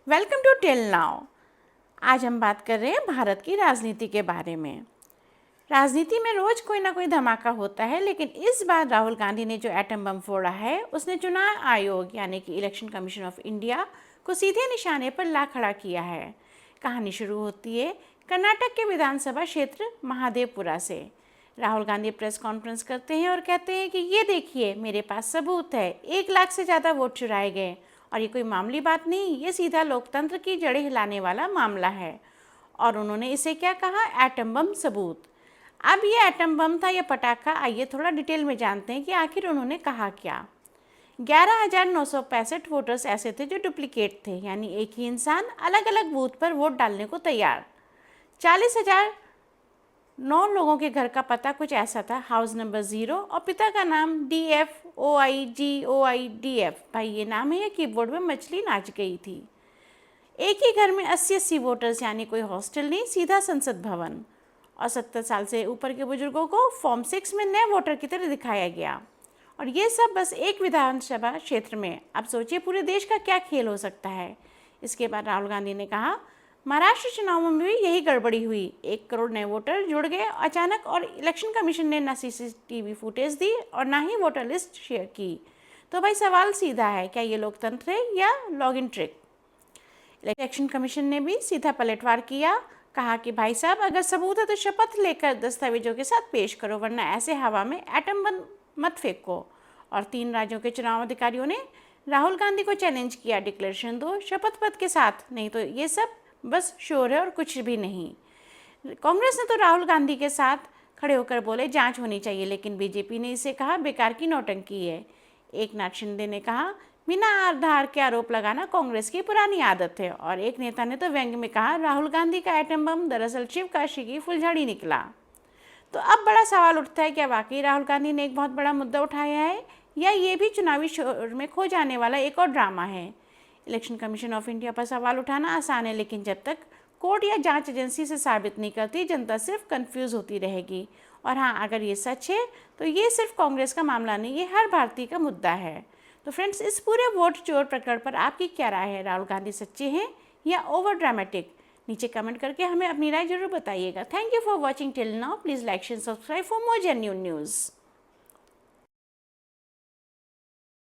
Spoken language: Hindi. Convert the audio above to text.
Welcome to till now. आज हम बात कर रहे हैं भारत की राजनीति के बारे में। राजनीति में रोज कोई ना कोई धमाका होता है, लेकिन इस बार राहुल गांधी ने जो एटम बम फोड़ा है उसने चुनाव आयोग यानी कि इलेक्शन कमीशन ऑफ इंडिया को सीधे निशाने पर ला खड़ा किया है। कहानी शुरू होती है कर्नाटक के विधानसभा क्षेत्र महादेवपुरा से। राहुल गांधी प्रेस कॉन्फ्रेंस करते हैं और कहते हैं कि ये देखिए, मेरे पास सबूत है, 1 लाख से ज़्यादा वोट चुराए गए और ये कोई मामूली बात नहीं, ये सीधा लोकतंत्र की जड़ें हिलाने वाला मामला है। और उन्होंने इसे क्या कहा? एटम बम सबूत। अब ये एटम बम था या पटाखा, आइए थोड़ा डिटेल में जानते हैं कि आखिर उन्होंने कहा क्या। 11,965 वोटर्स ऐसे थे जो डुप्लीकेट थे, यानी एक ही इंसान अलग अलग बूथ पर वोट डालने को तैयार। 40,009 लोगों के घर का पता कुछ ऐसा था, हाउस नंबर 0, और पिता का नाम DFOIGOIDF। भाई ये नाम है या कीबोर्ड में मछली नाच गई थी। एक ही घर में 80-80 वोटर्स, यानी कोई हॉस्टल नहीं, सीधा संसद भवन। और 70 साल से ऊपर के बुजुर्गों को फॉर्म 6 में नए वोटर की तरह दिखाया गया। और ये सब बस एक विधानसभा क्षेत्र में। अब सोचिए पूरे देश का क्या खेल हो सकता है। इसके बाद राहुल गांधी ने कहा, महाराष्ट्र चुनावों में भी यही गड़बड़ी हुई, 1 करोड़ नए वोटर जुड़ गए अचानक, और इलेक्शन कमीशन ने ना CCTV फुटेज दी और ना ही वोटर लिस्ट शेयर की। तो भाई सवाल सीधा है, क्या ये लोकतंत्र है या लॉगिन ट्रिक? इलेक्शन कमीशन ने भी सीधा पलटवार किया, कहा कि भाई साहब, अगर सबूत है तो शपथ लेकर दस्तावेजों के साथ पेश करो, वरना ऐसे हवा में एटम बम मत फेंको। और 3 राज्यों के चुनाव अधिकारियों ने राहुल गांधी को चैलेंज किया, डिक्लेरेशन दो शपथ पत्र के साथ, नहीं तो ये सब बस शोर है और कुछ भी नहीं। कांग्रेस ने तो राहुल गांधी के साथ खड़े होकर बोले जांच होनी चाहिए, लेकिन बीजेपी ने इसे कहा बेकार की नौटंकी है। एकनाथ शिंदे ने कहा, बिना आधार के आरोप लगाना कांग्रेस की पुरानी आदत है। और एक नेता ने तो व्यंग्य में कहा, राहुल गांधी का एटम बम दरअसल शिव काशी की फुलझड़ी निकला। तो अब बड़ा सवाल उठता है, क्या वाकई राहुल गांधी ने एक बहुत बड़ा मुद्दा उठाया है, या ये भी चुनावी शोर में खो जाने वाला एक और ड्रामा है? इलेक्शन कमीशन ऑफ इंडिया पर सवाल उठाना आसान है, लेकिन जब तक कोर्ट या जांच एजेंसी से साबित नहीं करती, जनता सिर्फ कंफ्यूज होती रहेगी। और हाँ, अगर ये सच है तो ये सिर्फ कांग्रेस का मामला नहीं, ये हर भारतीय का मुद्दा है। तो फ्रेंड्स, इस पूरे वोट चोर प्रकरण पर आपकी क्या राय है? राहुल गांधी सच्चे हैं या ओवर ड्रामेटिक? नीचे कमेंट करके हमें अपनी राय जरूर बताइएगा। Thank you for watching till now. Please like share subscribe for more genuine news.